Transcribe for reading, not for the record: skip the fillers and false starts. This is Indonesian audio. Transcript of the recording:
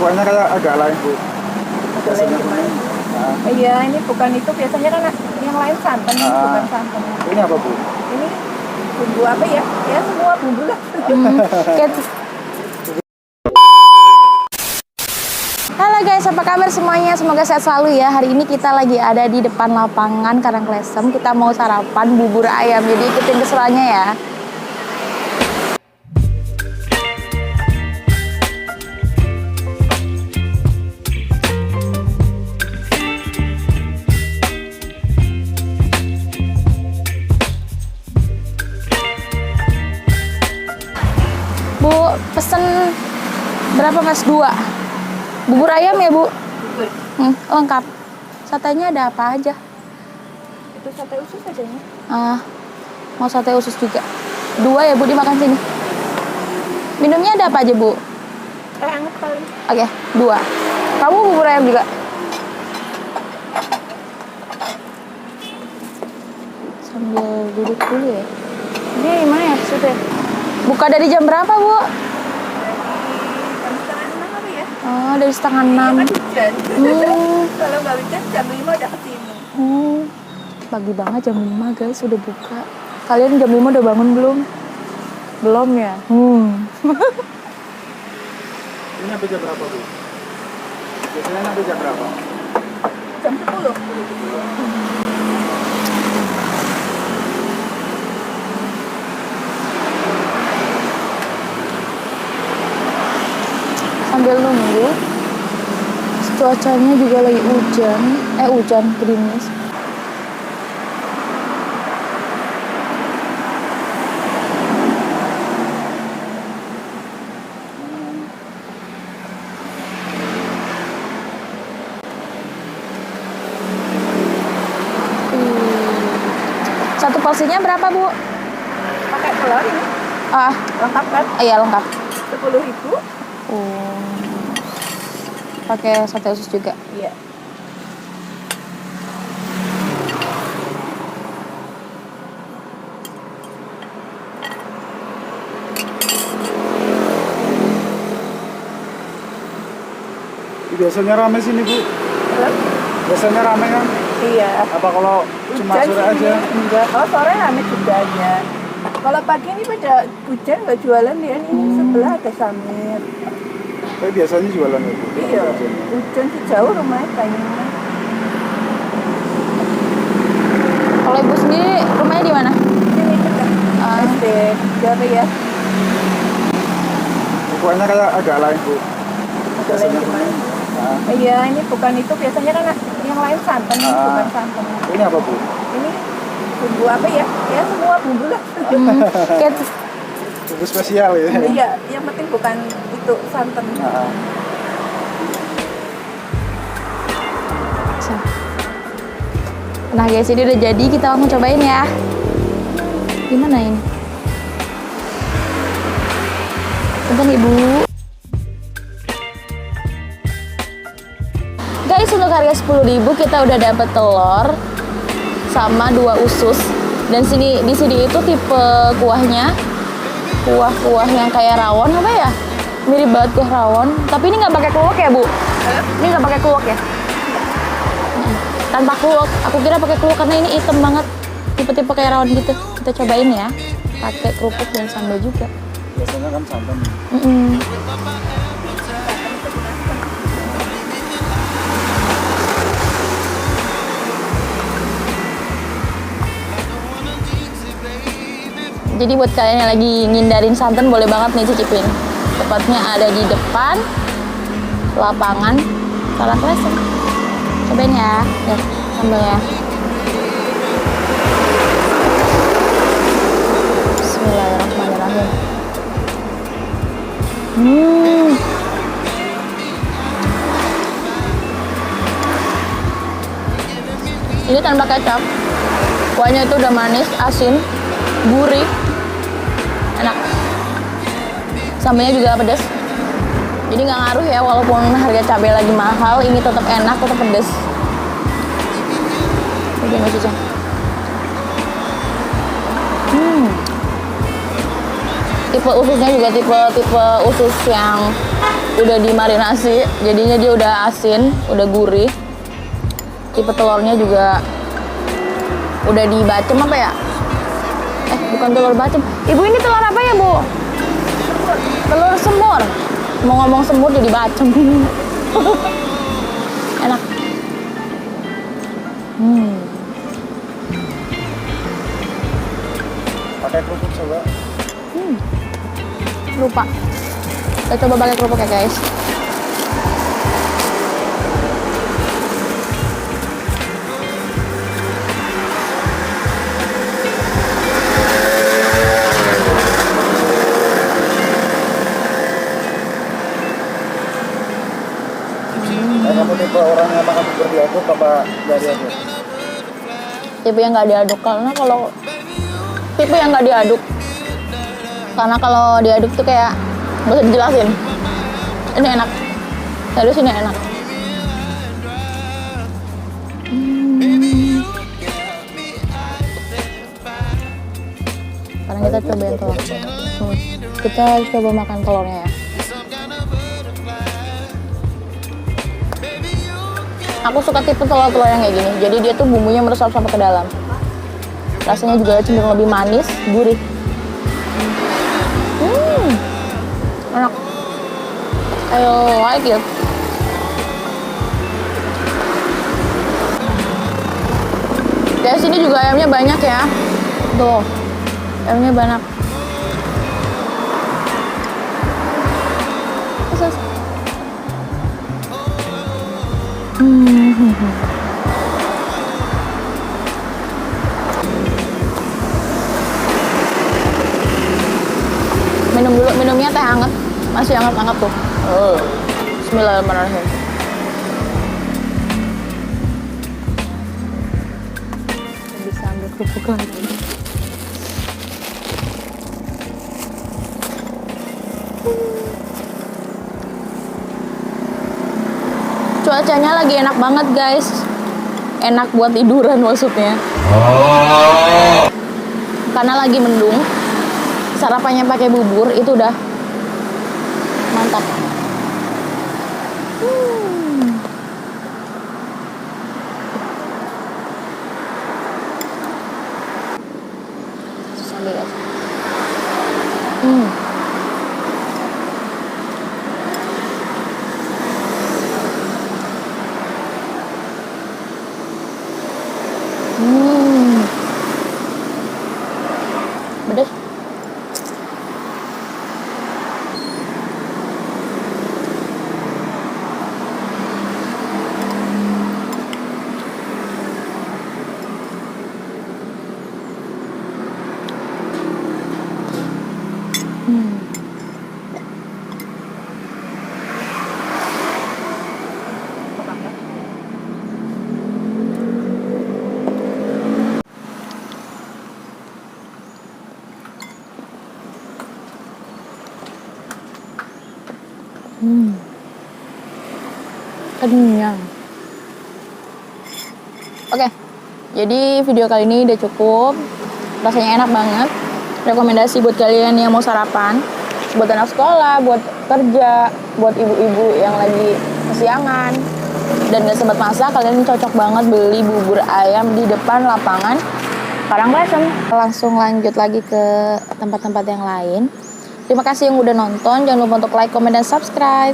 Kuahnya kayak agak lain, Bu. Agak lain gimana? Iya, ini bukan itu. Biasanya kan yang lain santan, ini bukan santan. Ini apa, Bu? Ini bumbu apa ya? Ya semua bumbu lah. Halo guys, apa kabar semuanya? Semoga sehat selalu ya. Hari ini kita lagi ada di depan lapangan Karangklesem. Kita mau sarapan bubur ayam, jadi ikutin keseruannya ya. Bu, pesen berapa mas? 2 bubur ayam ya bu? Lengkap. Satenya ada apa aja? Itu sate usus adanya. Mau sate usus juga. 2 ya bu, dimakan sini. Minumnya ada apa aja bu? Hangat kali. Oke, 2. Kamu bubur ayam juga? Sambil duduk dulu ya. Ini gimana ya situ ya? Buka dari jam berapa bu? Oh, dari setengah 6. Kan hujan. Kalau nggak hujan jam 5 udah kesini. Pagi banget jam 5 guys, udah buka. Kalian jam 5 udah bangun belum? Belum ya? Ini sampai jam berapa, Bu? Biasanya sampai jam berapa? Jam 10. Sambil nunggu, cuacanya juga lagi hujan gerimis. Satu porsinya berapa bu? Pakai telur ini? Lengkap kan? Iya lengkap. 10.000. Pakai sate usus juga. Iya. Biasanya rame sini, Bu. Biasanya rame kan? Iya. Apa kalau cuma Hujan sore sih aja? ini. Enggak. Kalau sore rame juga aja. Kalau pagi ini pada hujan nggak jualan ya. Ini sebelah ada Samir. Tapi biasanya jualan ya, Bu? Iya. Hujan sih jauh rumahnya kayaknya. Kalau ibu sendiri rumahnya di mana? Ini dekat SD. Berapa ya? Kuahnya kayak agak lain, Bu. Agak lain gimana? Iya, ini bukan itu. Biasanya kan yang lain santan, ini bukan santan. Ini apa, Bu? Ini bumbu apa ya? Ya semua bumbu lah. Bumbu spesial ya? Iya, yang penting bukan itu santan. Nah guys, ini udah jadi, kita langsung cobain ya. Gimana ini? Bentar ibu. Guys, untuk harga 10.000 kita udah dapet telur sama 2 usus. Dan di sini itu tipe kuahnya kuah yang kayak rawon apa ya? Mirip banget kuah rawon. Tapi ini nggak pakai kluwek ya bu? Ini nggak pakai kluwek ya? Tanpa kluwek. Aku kira pakai kluwek karena ini hitam banget. Tipe-tipe kayak rawon gitu. Kita cobain ya. Pakai kerupuk dan sambal juga. Biasanya kan santan. Jadi buat kalian yang lagi ngindarin santan boleh banget nih cicipin. Tepatnya ada di depan lapangan Karangklesem. Cobain ya, sambal ya. Bismillahirrahmanirrahim. Ini tanpa kecap. Kuahnya itu udah manis, asin, gurih, enak. Sambalnya juga pedas. Jadi nggak ngaruh ya, walaupun harga cabai lagi mahal, ini tetap enak, tetap pedas. Oke, Mas Cicang. Tipe ususnya juga tipe usus yang udah dimarinasi, jadinya dia udah asin, udah gurih. Tipe telurnya juga udah dibacem apa ya? Bukan telur bacem. Ibu, ini telur apa ya, Bu? Telur semur. Mau ngomong semur jadi bacem. Enak. Pakai kerupuk coba. Lupa. Kita coba pakai kerupuk ya, guys. Kamu tipe orang yang makan bubur diaduk apa nggak diaduk? Tipe yang nggak diaduk, karena kalau tipe yang nggak diaduk, karena kalau diaduk tuh kayak nggak usah dijelasin. Ini enak, serius ini enak. Sekarang kita cobain telur. Kita coba makan telurnya ya. Aku suka tipe telur-telur yang kayak gini. Jadi dia tuh bumbunya meresap sampai ke dalam. Rasanya juga cenderung lebih manis, gurih. Enak. I like it. Guys, sini juga ayamnya banyak ya. Tuh, ayamnya banyak. Minum dulu, minumnya teh hangat, masih hangat-hangat tuh. Bismillahirrahmanirrahim. Bisa ambil kerupuk lagi. Cuacanya lagi enak banget, guys. Enak buat tiduran maksudnya. Karena lagi mendung. Sarapannya pakai bubur itu udah mantap. Susah deh, guys. Pedas. Kenyang. Oke, jadi video kali ini udah cukup. Rasanya enak banget. Rekomendasi buat kalian yang mau sarapan, buat anak sekolah, buat kerja, buat ibu-ibu yang lagi kesiangan dan gak sempat masak, kalian cocok banget beli bubur ayam di depan lapangan Karangasem. Langsung lanjut lagi ke tempat-tempat yang lain. Terima kasih yang udah nonton. Jangan lupa untuk like, comment, dan subscribe.